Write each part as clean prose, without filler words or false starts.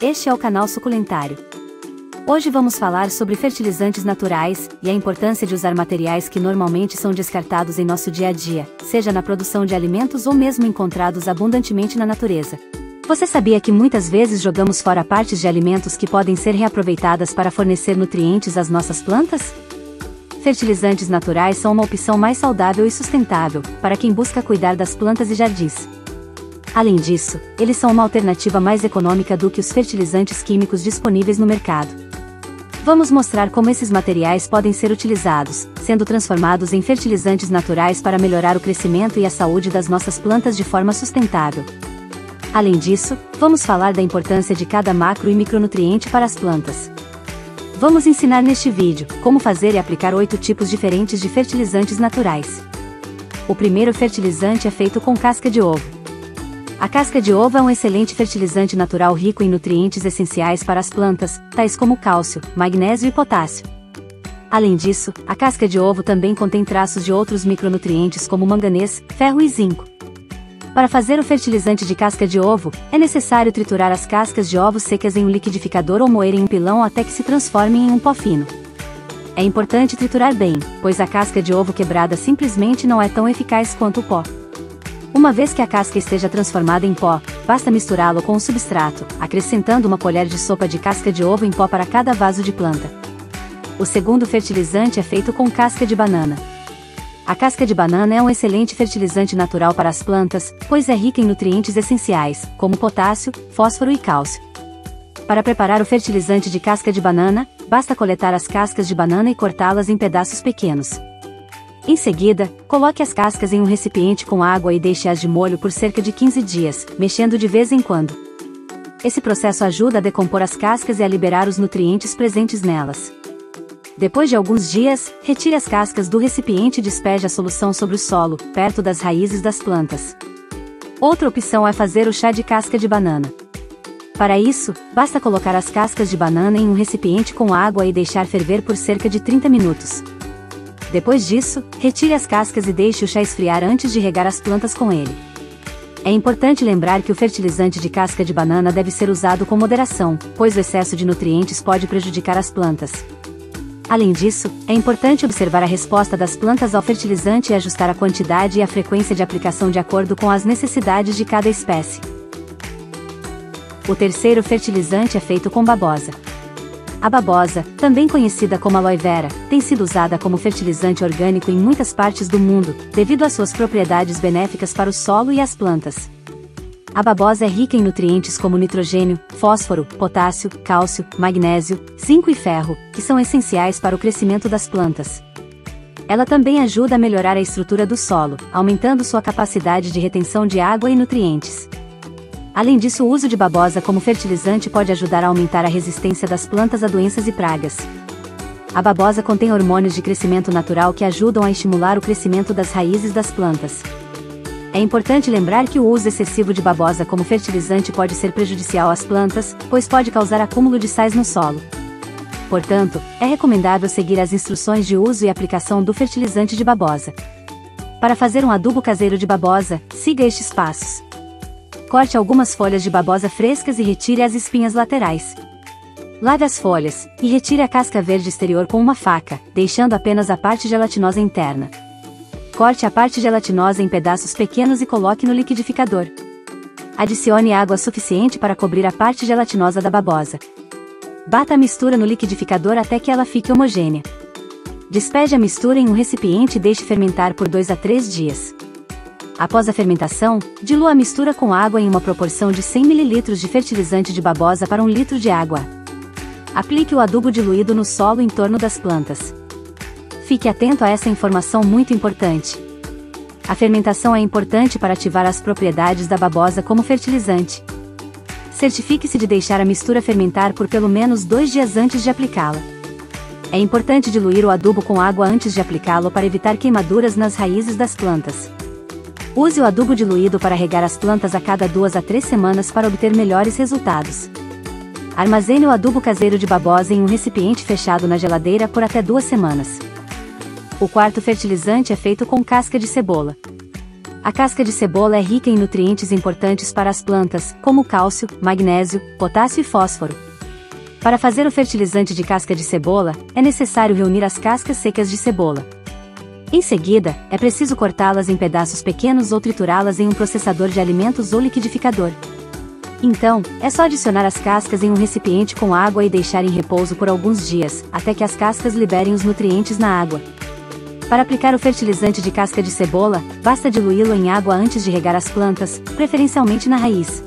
Este é o canal Suculentário. Hoje vamos falar sobre fertilizantes naturais e a importância de usar materiais que normalmente são descartados em nosso dia a dia, seja na produção de alimentos ou mesmo encontrados abundantemente na natureza. Você sabia que muitas vezes jogamos fora partes de alimentos que podem ser reaproveitadas para fornecer nutrientes às nossas plantas? Fertilizantes naturais são uma opção mais saudável e sustentável para quem busca cuidar das plantas e jardins. Além disso, eles são uma alternativa mais econômica do que os fertilizantes químicos disponíveis no mercado. Vamos mostrar como esses materiais podem ser utilizados, sendo transformados em fertilizantes naturais para melhorar o crescimento e a saúde das nossas plantas de forma sustentável. Além disso, vamos falar da importância de cada macro e micronutriente para as plantas. Vamos ensinar neste vídeo como fazer e aplicar 8 tipos diferentes de fertilizantes naturais. O primeiro fertilizante é feito com casca de ovo. A casca de ovo é um excelente fertilizante natural rico em nutrientes essenciais para as plantas, tais como cálcio, magnésio e potássio. Além disso, a casca de ovo também contém traços de outros micronutrientes como manganês, ferro e zinco. Para fazer o fertilizante de casca de ovo, é necessário triturar as cascas de ovos secas em um liquidificador ou moer em um pilão até que se transformem em um pó fino. É importante triturar bem, pois a casca de ovo quebrada simplesmente não é tão eficaz quanto o pó. Uma vez que a casca esteja transformada em pó, basta misturá-lo com o substrato, acrescentando uma colher de sopa de casca de ovo em pó para cada vaso de planta. O segundo fertilizante é feito com casca de banana. A casca de banana é um excelente fertilizante natural para as plantas, pois é rica em nutrientes essenciais, como potássio, fósforo e cálcio. Para preparar o fertilizante de casca de banana, basta coletar as cascas de banana e cortá-las em pedaços pequenos. Em seguida, coloque as cascas em um recipiente com água e deixe-as de molho por cerca de 15 dias, mexendo de vez em quando. Esse processo ajuda a decompor as cascas e a liberar os nutrientes presentes nelas. Depois de alguns dias, retire as cascas do recipiente e despeje a solução sobre o solo, perto das raízes das plantas. Outra opção é fazer o chá de casca de banana. Para isso, basta colocar as cascas de banana em um recipiente com água e deixar ferver por cerca de 30 minutos. Depois disso, retire as cascas e deixe o chá esfriar antes de regar as plantas com ele. É importante lembrar que o fertilizante de casca de banana deve ser usado com moderação, pois o excesso de nutrientes pode prejudicar as plantas. Além disso, é importante observar a resposta das plantas ao fertilizante e ajustar a quantidade e a frequência de aplicação de acordo com as necessidades de cada espécie. O terceiro fertilizante é feito com babosa. A babosa, também conhecida como aloe vera, tem sido usada como fertilizante orgânico em muitas partes do mundo, devido às suas propriedades benéficas para o solo e as plantas. A babosa é rica em nutrientes como nitrogênio, fósforo, potássio, cálcio, magnésio, zinco e ferro, que são essenciais para o crescimento das plantas. Ela também ajuda a melhorar a estrutura do solo, aumentando sua capacidade de retenção de água e nutrientes. Além disso, o uso de babosa como fertilizante pode ajudar a aumentar a resistência das plantas a doenças e pragas. A babosa contém hormônios de crescimento natural que ajudam a estimular o crescimento das raízes das plantas. É importante lembrar que o uso excessivo de babosa como fertilizante pode ser prejudicial às plantas, pois pode causar acúmulo de sais no solo. Portanto, é recomendável seguir as instruções de uso e aplicação do fertilizante de babosa. Para fazer um adubo caseiro de babosa, siga estes passos. Corte algumas folhas de babosa frescas e retire as espinhas laterais. Lave as folhas, e retire a casca verde exterior com uma faca, deixando apenas a parte gelatinosa interna. Corte a parte gelatinosa em pedaços pequenos e coloque no liquidificador. Adicione água suficiente para cobrir a parte gelatinosa da babosa. Bata a mistura no liquidificador até que ela fique homogênea. Despeje a mistura em um recipiente e deixe fermentar por 2 a 3 dias. Após a fermentação, dilua a mistura com água em uma proporção de 100 ml de fertilizante de babosa para 1 litro de água. Aplique o adubo diluído no solo em torno das plantas. Fique atento a essa informação muito importante. A fermentação é importante para ativar as propriedades da babosa como fertilizante. Certifique-se de deixar a mistura fermentar por pelo menos 2 dias antes de aplicá-la. É importante diluir o adubo com água antes de aplicá-lo para evitar queimaduras nas raízes das plantas. Use o adubo diluído para regar as plantas a cada 2 a 3 semanas para obter melhores resultados. Armazene o adubo caseiro de babosa em um recipiente fechado na geladeira por até 2 semanas. O quarto fertilizante é feito com casca de cebola. A casca de cebola é rica em nutrientes importantes para as plantas, como cálcio, magnésio, potássio e fósforo. Para fazer o fertilizante de casca de cebola, é necessário reunir as cascas secas de cebola. Em seguida, é preciso cortá-las em pedaços pequenos ou triturá-las em um processador de alimentos ou liquidificador. Então, é só adicionar as cascas em um recipiente com água e deixar em repouso por alguns dias, até que as cascas liberem os nutrientes na água. Para aplicar o fertilizante de casca de cebola, basta diluí-lo em água antes de regar as plantas, preferencialmente na raiz.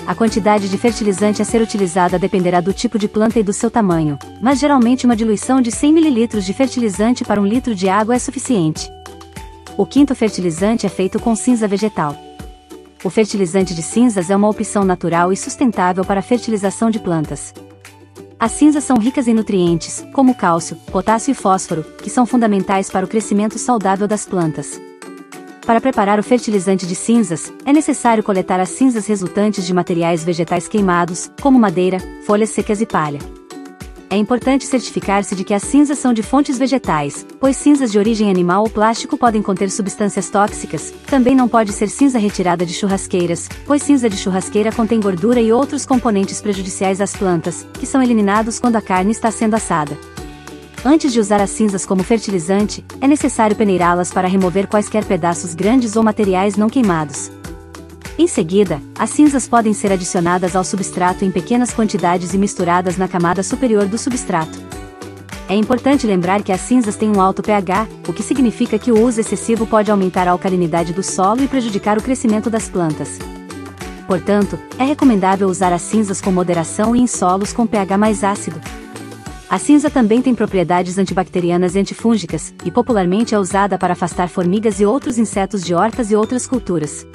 A quantidade de fertilizante a ser utilizada dependerá do tipo de planta e do seu tamanho, mas geralmente uma diluição de 100 ml de fertilizante para 1 litro de água é suficiente. O quinto fertilizante é feito com cinza vegetal. O fertilizante de cinzas é uma opção natural e sustentável para a fertilização de plantas. As cinzas são ricas em nutrientes, como cálcio, potássio e fósforo, que são fundamentais para o crescimento saudável das plantas. Para preparar o fertilizante de cinzas, é necessário coletar as cinzas resultantes de materiais vegetais queimados, como madeira, folhas secas e palha. É importante certificar-se de que as cinzas são de fontes vegetais, pois cinzas de origem animal ou plástico podem conter substâncias tóxicas. Também não pode ser cinza retirada de churrasqueiras, pois cinza de churrasqueira contém gordura e outros componentes prejudiciais às plantas, que são eliminados quando a carne está sendo assada. Antes de usar as cinzas como fertilizante, é necessário peneirá-las para remover quaisquer pedaços grandes ou materiais não queimados. Em seguida, as cinzas podem ser adicionadas ao substrato em pequenas quantidades e misturadas na camada superior do substrato. É importante lembrar que as cinzas têm um alto pH, o que significa que o uso excessivo pode aumentar a alcalinidade do solo e prejudicar o crescimento das plantas. Portanto, é recomendável usar as cinzas com moderação e em solos com pH mais ácido. A cinza também tem propriedades antibacterianas e antifúngicas, e popularmente é usada para afastar formigas e outros insetos de hortas e outras culturas.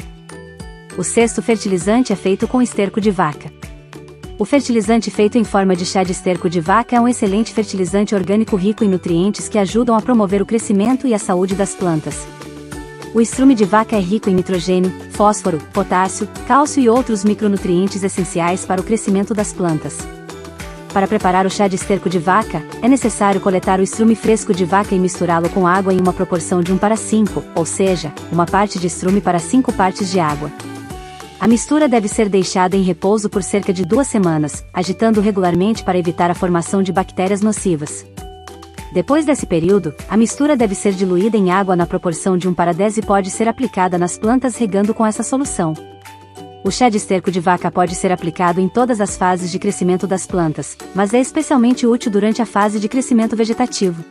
O sexto fertilizante é feito com esterco de vaca. O fertilizante feito em forma de chá de esterco de vaca é um excelente fertilizante orgânico rico em nutrientes que ajudam a promover o crescimento e a saúde das plantas. O estrume de vaca é rico em nitrogênio, fósforo, potássio, cálcio e outros micronutrientes essenciais para o crescimento das plantas. Para preparar o chá de esterco de vaca, é necessário coletar o estrume fresco de vaca e misturá-lo com água em uma proporção de 1:5, ou seja, 1 parte de estrume para 5 partes de água. A mistura deve ser deixada em repouso por cerca de 2 semanas, agitando regularmente para evitar a formação de bactérias nocivas. Depois desse período, a mistura deve ser diluída em água na proporção de 1:10 e pode ser aplicada nas plantas regando com essa solução. O chá de esterco de vaca pode ser aplicado em todas as fases de crescimento das plantas, mas é especialmente útil durante a fase de crescimento vegetativo.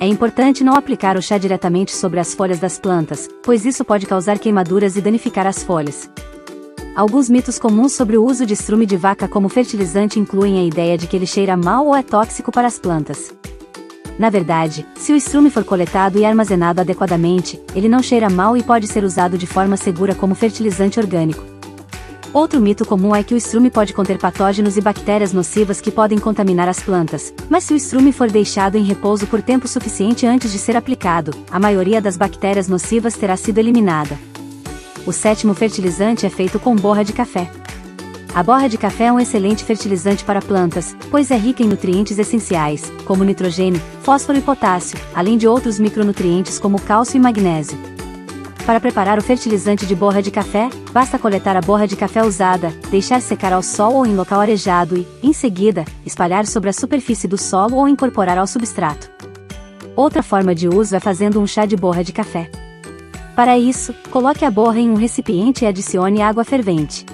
É importante não aplicar o chá diretamente sobre as folhas das plantas, pois isso pode causar queimaduras e danificar as folhas. Alguns mitos comuns sobre o uso de estrume de vaca como fertilizante incluem a ideia de que ele cheira mal ou é tóxico para as plantas. Na verdade, se o estrume for coletado e armazenado adequadamente, ele não cheira mal e pode ser usado de forma segura como fertilizante orgânico. Outro mito comum é que o estrume pode conter patógenos e bactérias nocivas que podem contaminar as plantas, mas se o estrume for deixado em repouso por tempo suficiente antes de ser aplicado, a maioria das bactérias nocivas terá sido eliminada. O sétimo fertilizante é feito com borra de café. A borra de café é um excelente fertilizante para plantas, pois é rica em nutrientes essenciais, como nitrogênio, fósforo e potássio, além de outros micronutrientes como cálcio e magnésio. Para preparar o fertilizante de borra de café, basta coletar a borra de café usada, deixar secar ao sol ou em local arejado e, em seguida, espalhar sobre a superfície do solo ou incorporar ao substrato. Outra forma de uso é fazendo um chá de borra de café. Para isso, coloque a borra em um recipiente e adicione água fervente.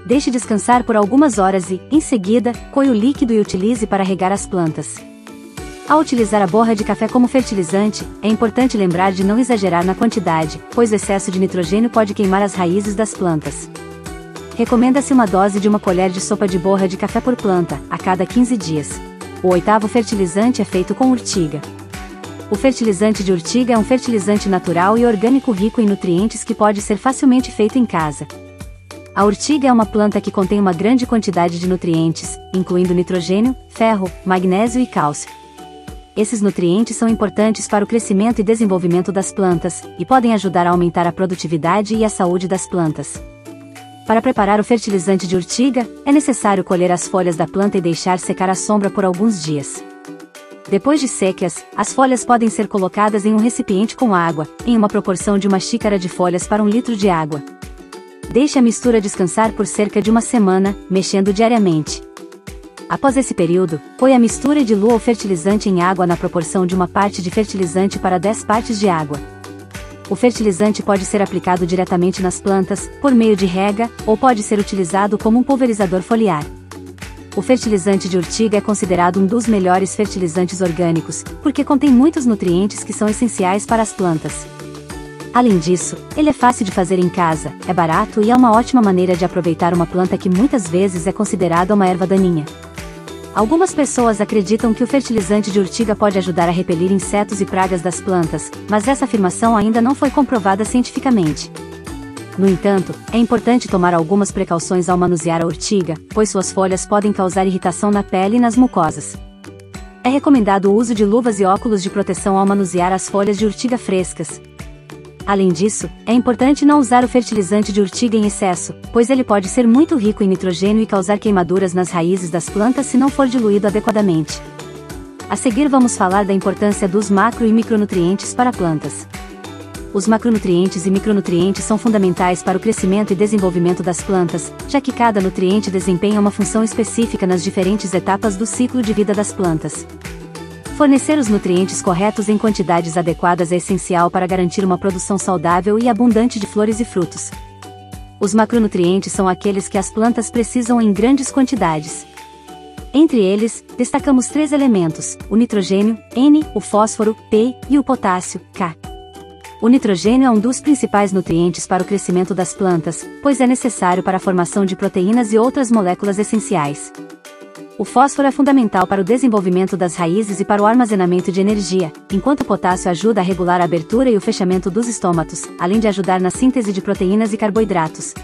Deixe descansar por algumas horas e, em seguida, coe o líquido e utilize para regar as plantas. Ao utilizar a borra de café como fertilizante, é importante lembrar de não exagerar na quantidade, pois o excesso de nitrogênio pode queimar as raízes das plantas. Recomenda-se uma dose de 1 colher de sopa de borra de café por planta, a cada 15 dias. O oitavo fertilizante é feito com urtiga. O fertilizante de urtiga é um fertilizante natural e orgânico rico em nutrientes que pode ser facilmente feito em casa. A urtiga é uma planta que contém uma grande quantidade de nutrientes, incluindo nitrogênio, ferro, magnésio e cálcio. Esses nutrientes são importantes para o crescimento e desenvolvimento das plantas, e podem ajudar a aumentar a produtividade e a saúde das plantas. Para preparar o fertilizante de urtiga, é necessário colher as folhas da planta e deixar secar à sombra por alguns dias. Depois de secas, as folhas podem ser colocadas em um recipiente com água, em uma proporção de 1 xícara de folhas para 1 litro de água. Deixe a mistura descansar por cerca de 1 semana, mexendo diariamente. Após esse período, põe a mistura e dilua o fertilizante em água na proporção de 1 parte de fertilizante para 10 partes de água. O fertilizante pode ser aplicado diretamente nas plantas, por meio de rega, ou pode ser utilizado como um pulverizador foliar. O fertilizante de urtiga é considerado um dos melhores fertilizantes orgânicos, porque contém muitos nutrientes que são essenciais para as plantas. Além disso, ele é fácil de fazer em casa, é barato e é uma ótima maneira de aproveitar uma planta que muitas vezes é considerada uma erva daninha. Algumas pessoas acreditam que o fertilizante de urtiga pode ajudar a repelir insetos e pragas das plantas, mas essa afirmação ainda não foi comprovada cientificamente. No entanto, é importante tomar algumas precauções ao manusear a urtiga, pois suas folhas podem causar irritação na pele e nas mucosas. É recomendado o uso de luvas e óculos de proteção ao manusear as folhas de urtiga frescas. Além disso, é importante não usar o fertilizante de urtiga em excesso, pois ele pode ser muito rico em nitrogênio e causar queimaduras nas raízes das plantas se não for diluído adequadamente. A seguir vamos falar da importância dos macro e micronutrientes para plantas. Os macronutrientes e micronutrientes são fundamentais para o crescimento e desenvolvimento das plantas, já que cada nutriente desempenha uma função específica nas diferentes etapas do ciclo de vida das plantas. Fornecer os nutrientes corretos em quantidades adequadas é essencial para garantir uma produção saudável e abundante de flores e frutos. Os macronutrientes são aqueles que as plantas precisam em grandes quantidades. Entre eles, destacamos 3 elementos: o nitrogênio, N, o fósforo, P, e o potássio, K. O nitrogênio é um dos principais nutrientes para o crescimento das plantas, pois é necessário para a formação de proteínas e outras moléculas essenciais. O fósforo é fundamental para o desenvolvimento das raízes e para o armazenamento de energia, enquanto o potássio ajuda a regular a abertura e o fechamento dos estômatos, além de ajudar na síntese de proteínas e carboidratos.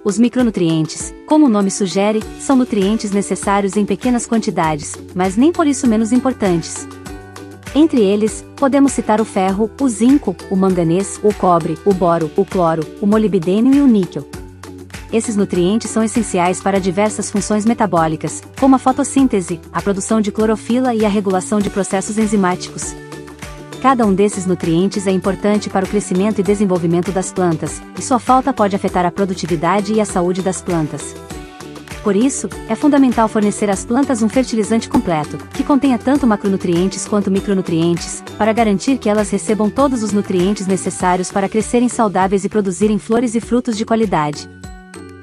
Os micronutrientes, como o nome sugere, são nutrientes necessários em pequenas quantidades, mas nem por isso menos importantes. Entre eles, podemos citar o ferro, o zinco, o manganês, o cobre, o boro, o cloro, o molibdênio e o níquel. Esses nutrientes são essenciais para diversas funções metabólicas, como a fotossíntese, a produção de clorofila e a regulação de processos enzimáticos. Cada um desses nutrientes é importante para o crescimento e desenvolvimento das plantas, e sua falta pode afetar a produtividade e a saúde das plantas. Por isso, é fundamental fornecer às plantas um fertilizante completo, que contenha tanto macronutrientes quanto micronutrientes, para garantir que elas recebam todos os nutrientes necessários para crescerem saudáveis e produzirem flores e frutos de qualidade.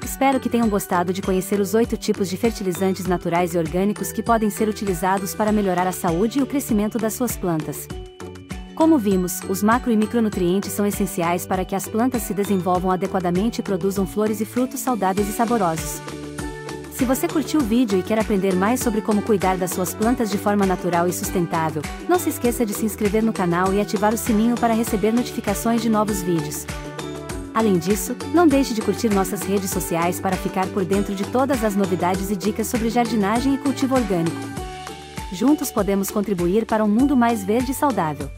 Espero que tenham gostado de conhecer os 8 tipos de fertilizantes naturais e orgânicos que podem ser utilizados para melhorar a saúde e o crescimento das suas plantas. Como vimos, os macro e micronutrientes são essenciais para que as plantas se desenvolvam adequadamente e produzam flores e frutos saudáveis e saborosos. Se você curtiu o vídeo e quer aprender mais sobre como cuidar das suas plantas de forma natural e sustentável, não se esqueça de se inscrever no canal e ativar o sininho para receber notificações de novos vídeos. Além disso, não deixe de curtir nossas redes sociais para ficar por dentro de todas as novidades e dicas sobre jardinagem e cultivo orgânico. Juntos podemos contribuir para um mundo mais verde e saudável.